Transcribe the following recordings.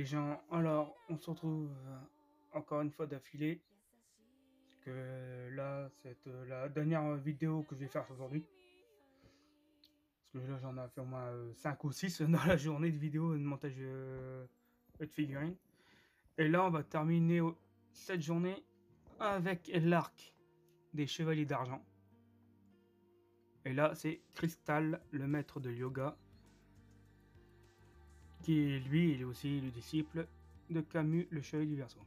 gens, alors on se retrouve encore une fois d'affilée, parce que là c'est la dernière vidéo que je vais faire aujourd'hui, parce que là j'en ai fait au moins 5 ou 6 dans la journée de vidéo de montage de figurines, et là on va terminer cette journée avec l'arc des chevaliers d'argent, et là c'est Cristal, le maître de yoga, qui lui il est aussi le disciple de Camus, le chevalier du Verseau.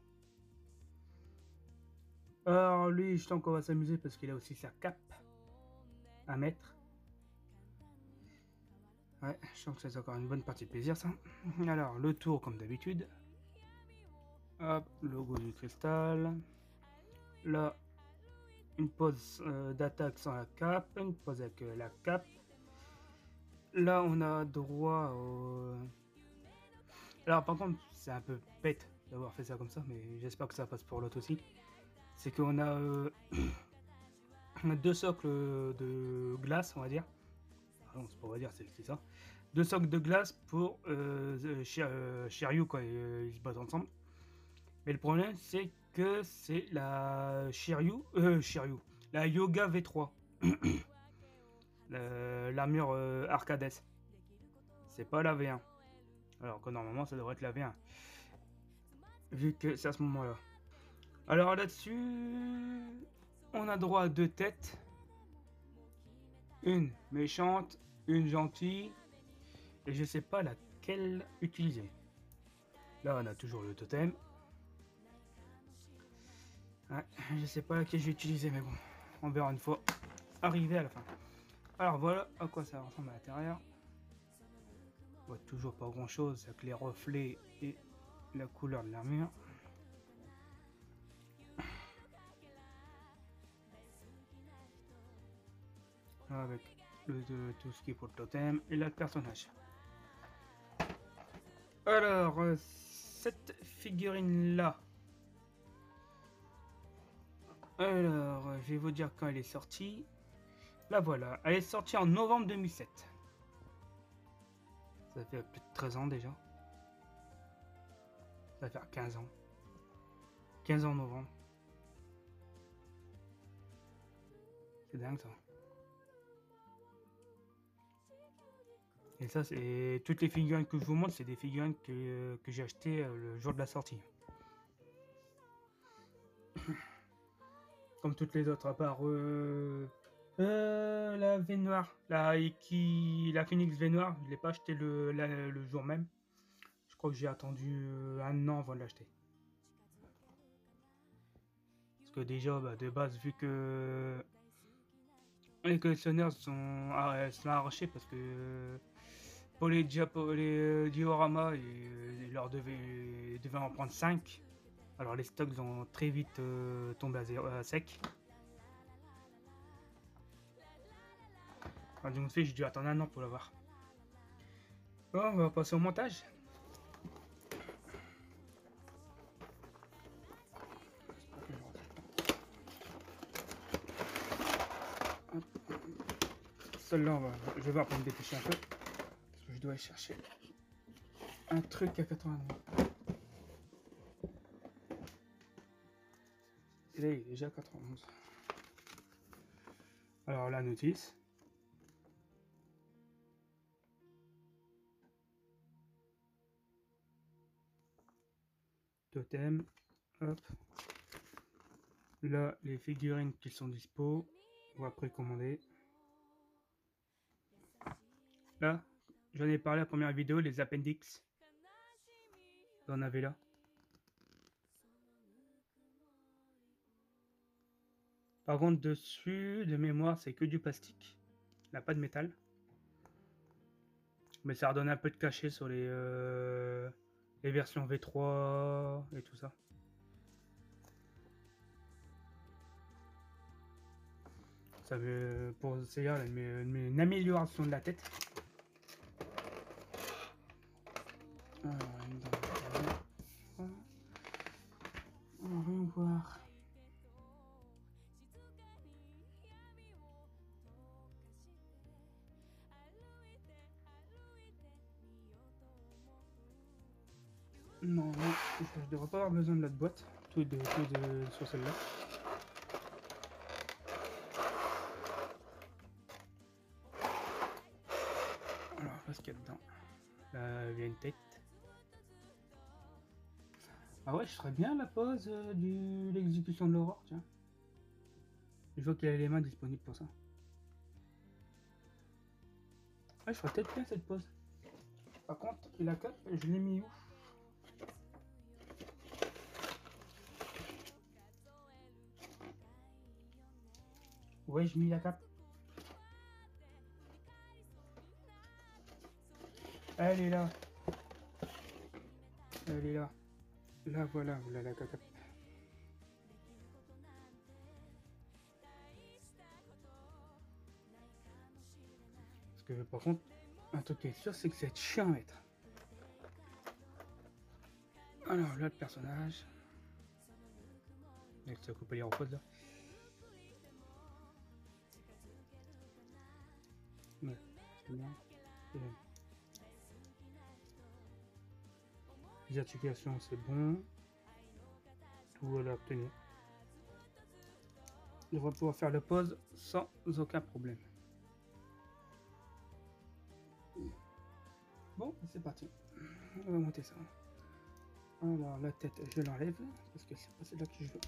Alors lui, je sens qu'on va s'amuser parce qu'il a aussi sa cape à mettre. Ouais, je sens que c'est encore une bonne partie de plaisir ça. Alors le tour comme d'habitude. Hop, logo du cristal. Là, une pose d'attaque sans la cape, une pose avec la cape. Là, on a droit au... Alors par contre, c'est un peu bête d'avoir fait ça comme ça, mais j'espère que ça passe pour l'autre aussi. C'est qu'on a deux socles de glace, on va dire. Non, c'est pas on va dire, c'est ça. Deux socles de glace pour Shiryu quand ils se battent ensemble. Mais le problème, c'est que c'est la Shiryu, la Yoga V3, l'armure Arcades. C'est pas la V1. Alors que normalement, ça devrait être la V1, vu que c'est à ce moment-là. Alors là-dessus, on a droit à deux têtes. Une méchante, une gentille. Et je sais pas laquelle utiliser. Là, on a toujours le totem. Ouais, je sais pas laquelle je vais utiliser, mais bon, on verra une fois arrivé à la fin. Alors voilà à quoi ça ressemble à l'intérieur. On voit toujours pas grand chose avec les reflets et la couleur de l'armure. Avec tout ce qui est pour le totem et le personnage. Alors, cette figurine là. Alors, je vais vous dire quand elle est sortie. La voilà, elle est sortie en novembre 2007. Ça fait plus de 13 ans déjà. Ça va faire 15 ans. 15 ans en novembre. C'est dingue ça. Et ça, c'est toutes les figurines que je vous montre, c'est des figurines que j'ai achetées le jour de la sortie. Comme toutes les autres, à part la V noire, la Phoenix V noire, je l'ai pas acheté le jour même. Je crois que j'ai attendu un an avant de l'acheter. Parce que déjà, de base, vu que les collectionneurs sont arrachés parce que pour les dioramas, ils leur devaient en prendre 5. Alors les stocks ont très vite tombé à sec. Alors, donc j'ai dû attendre un an pour l'avoir. Bon, on va passer au montage. Celle-là, je vais voir pour me dépêcher un peu. Parce que je dois aller chercher un truc à 80 euros. Et là, il est déjà à 91. Alors, la notice. Totem. Hop. Là, les figurines qui sont dispo. On va précommander. Là, j'en ai parlé à la première vidéo, les appendix. Vous en avez là. Par contre, dessus, de mémoire, c'est que du plastique. Il n'a pas de métal. Mais ça redonne un peu de cachet sur les versions V3 et tout ça. Ça veut, pour Seiya, une amélioration de la tête. Alors, on va voir. Non, je devrais pas avoir besoin de l'autre boîte, tout de sur celle-là. Alors, là, ce qu'il y a dedans. Là, il y a une tête. Ah ouais, je ferais bien la pause de l'exécution de l'aurore, tiens. Je vois qu'il y a les mains disponibles pour ça. Ouais, je ferais peut-être bien cette pause. Par contre, la cape, je l'ai mis où? Ouais, j'ai mis la cape. Elle est là. Elle est là. Là, voilà la cape. Parce que par contre, un truc qui est sûr, c'est que c'est chiant à mettre. Alors là, le personnage. Il se couper les reposes là. Ouais, c'est bien. Les articulations, c'est bon. Tout à obtenir. On devrait pouvoir faire la pause sans aucun problème. Bon, c'est parti. On va monter ça. Alors la tête, je l'enlève parce que c'est pas celle-là que je veux.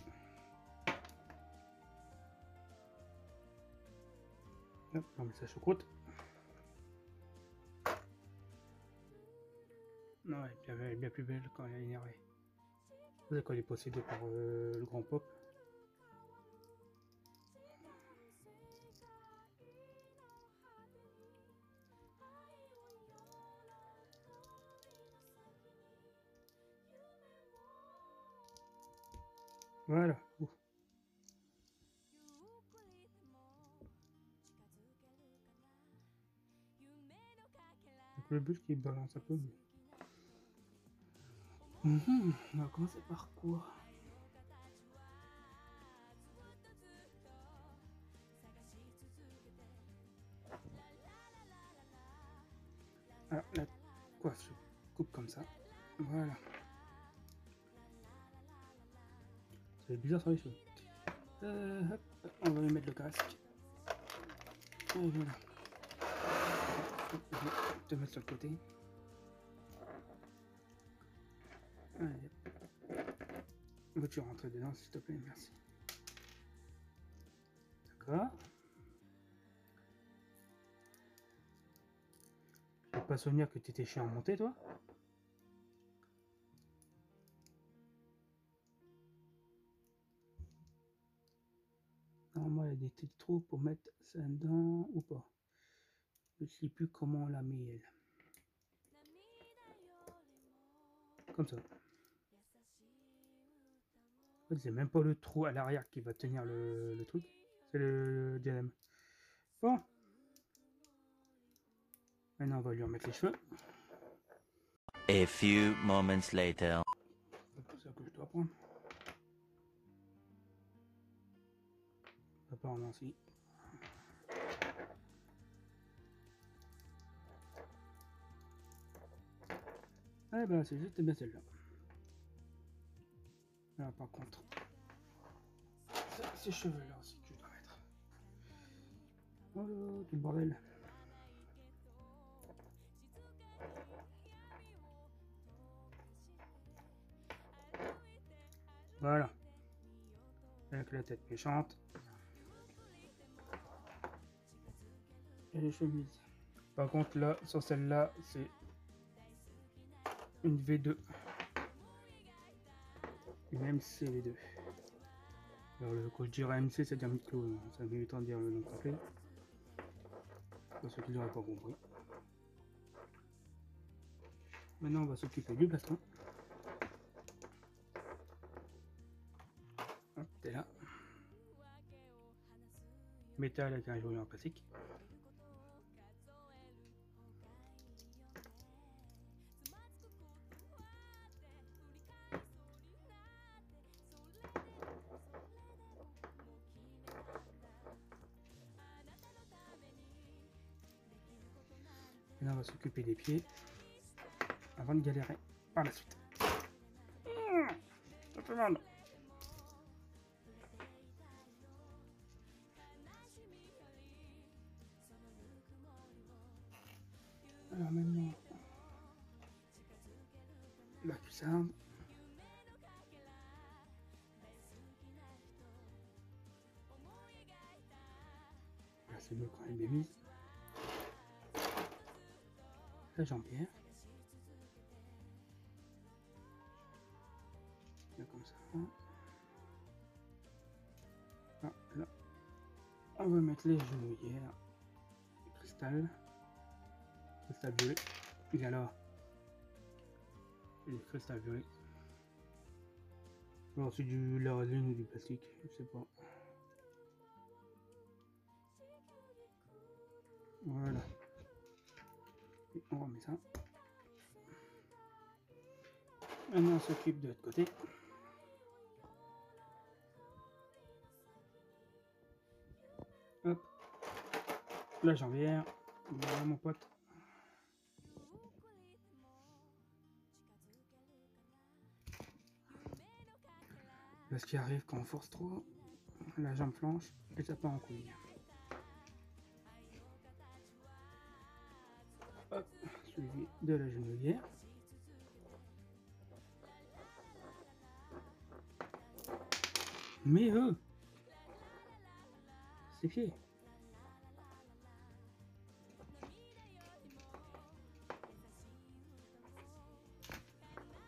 Hop, on met sa choucroute. Non, elle est bien plus belle quand elle est énervée. Vous savez quand elle est possédée par le grand pop. Voilà. Ouf. Donc le but qui balance un peu. On va commencer par quoi? Alors la coiffe se coupe comme ça. Voilà. C'est bizarre sur les cheveux. Hop, on va lui mettre le casque. Et voilà. Je vais te mettre sur le côté. Allez. Veux-tu rentrer dedans s'il te plaît? Merci. D'accord. Je n'ai pas souvenir que tu étais chiant à monter toi. Normalement il y a des petits trous pour mettre ça dedans ou pas. Je ne sais plus comment on la met elle. Comme ça. En fait, c'est même pas le trou à l'arrière qui va tenir le truc. C'est le diadème. Bon. Maintenant on va lui remettre les cheveux. A few moments later. C'est ça que je dois prendre. Apparemment si. Ah bah c'est juste bien celle-là. Là par contre, ces cheveux-là aussi que je dois mettre. Oh, tout le bordel. Voilà. Avec la tête méchante. Et les chemises. Par contre là, sur celle-là, c'est une V2. Une MC V2. Alors quand je dirais MC, c'est-à-dire micro, ça met autant de dire le nom complet. Pour ceux qui n'auraient pas compris. Maintenant on va s'occuper du plastron. Hop, t'es là. Métal avec un joyau en plastique. Maintenant on va s'occuper des pieds avant de galérer par la suite. tout le monde. Alors maintenant, la cuissarde. Là, c'est l'eau quand elle est mise. La jambière. Là, comme ça. Ah, là. On va mettre les genouillères. Cristal. Cristal violet. Et alors, le cristal violet. Alors c'est du la résine ou du plastique, je sais pas. Voilà. Et on remet ça. Maintenant on s'occupe de l'autre côté. Hop. La jambière. Voilà mon pote. Là, ce qui arrive quand on force trop, la jambe flanche et ça part en couille. Hop, suivi de la genouillère. Mais c'est pieds.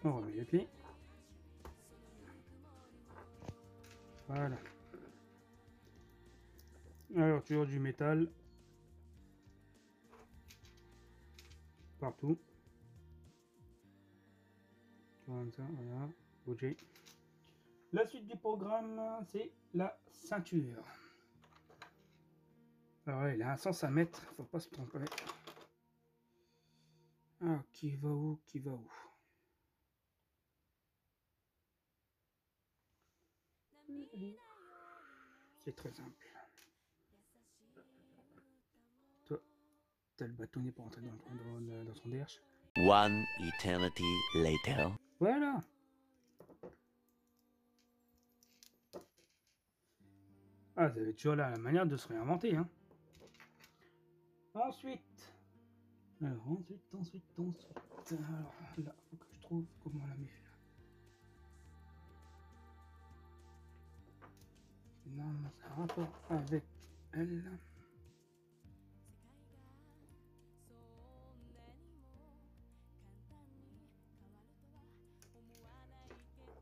On remet les pieds. Voilà. Alors toujours du métal. Partout. Comme ça, voilà. Bouger. La suite du programme, c'est la ceinture. Alors là, il a un sens à mettre, faut pas se tromper. Alors, qui va où? Qui va où? C'est très simple. Toi, t'as le bâtonnet pour entrer dans son derche. One eternity later. Voilà. Ah, vous avez toujours la manière de se réinventer, hein. Ensuite. Alors, ensuite. Alors, là, faut que je trouve comment la mettre. Non, c'est un rapport avec elle.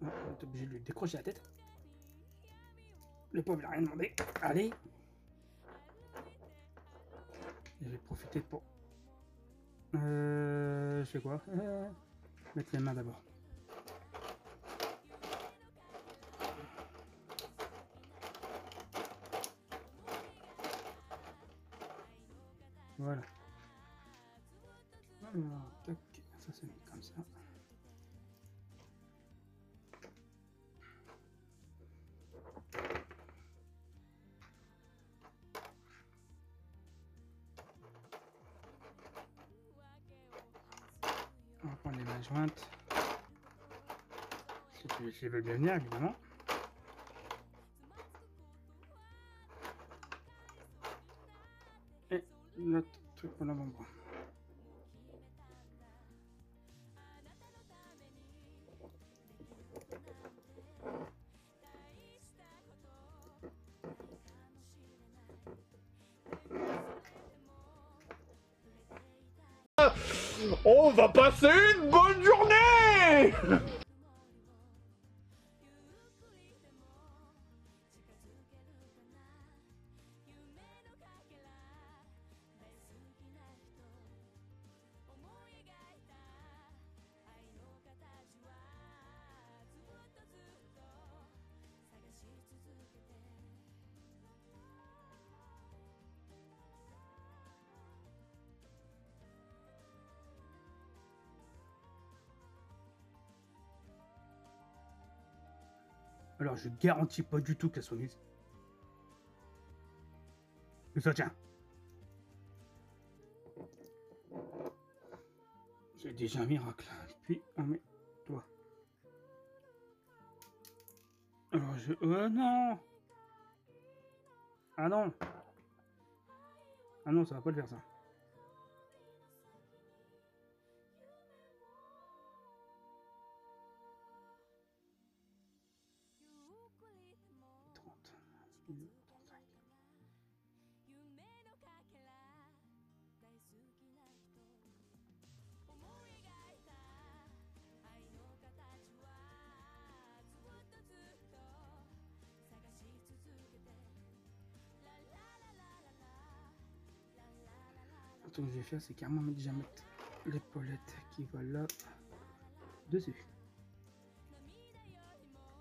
On est obligé de lui décrocher la tête. Le pauvre il a rien demandé. Allez. Je vais profiter pour... je fais quoi? Mettre les mains d'abord. Voilà. Alors, tac, ça se met comme ça. On va prendre les mains jointes. Si tu veux bien venir, évidemment. Et l'autre truc pour l'avant-bras. On va passer une bonne journée! Alors, je garantis pas du tout qu'elle soit mise. Mais ça tient. C'est déjà un miracle. Puis, on met toi. Alors je... non. Ah non. Ah non, ça va pas le faire ça. Ce que je vais faire, c'est carrément déjà mettre l'épaulette qui va là dessus.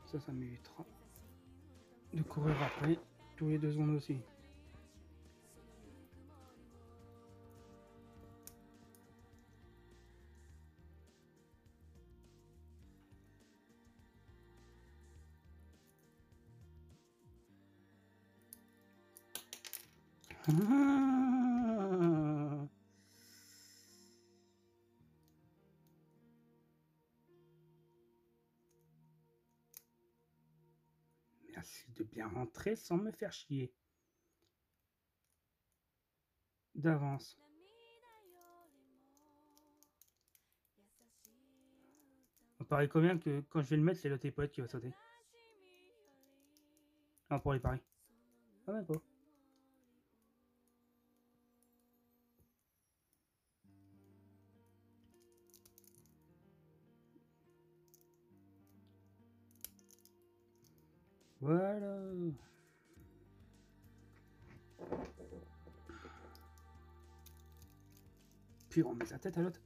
Ça m'évitera de courir après tous les 2 secondes aussi. Merci de bien rentrer sans me faire chier. D'avance. On paraît combien que quand je vais le mettre, c'est le tépoète qui va sauter. Ah, pour les paris. Ah, même pas. Voilà. Puis on met sa tête à l'autre.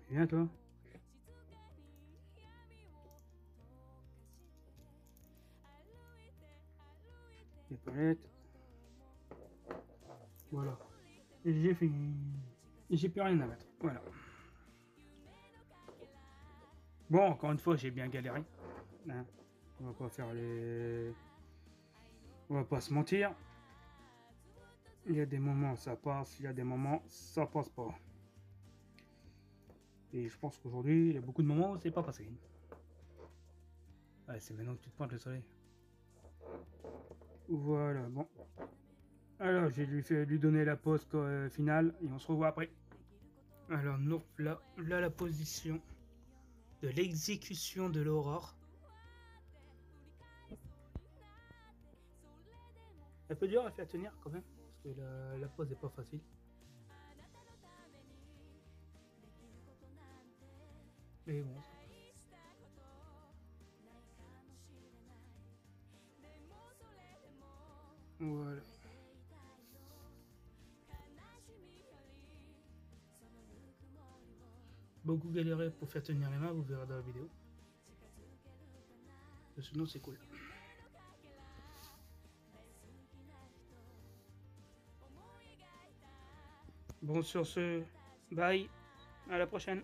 Viens toi. Les palettes. Voilà. J'ai fini. J'ai plus rien à mettre. Voilà. Bon, encore une fois, j'ai bien galéré. Hein. On va pas faire les... On va pas se mentir. Il y a des moments ça passe, il y a des moments ça passe pas. Et je pense qu'aujourd'hui, il y a beaucoup de moments où c'est pas passé. Allez, c'est maintenant que tu te pointes le soleil. Voilà, bon. Alors, je vais lui donner la pause finale et on se revoit après. Alors, nous, là la position de l'exécution de l'aurore. Un peu dur à faire tenir quand même, parce que la pose est pas facile. Mais bon. Voilà. Beaucoup galéré pour faire tenir les mains, vous verrez dans la vidéo. Sinon c'est cool. Bon sur ce, bye, à la prochaine.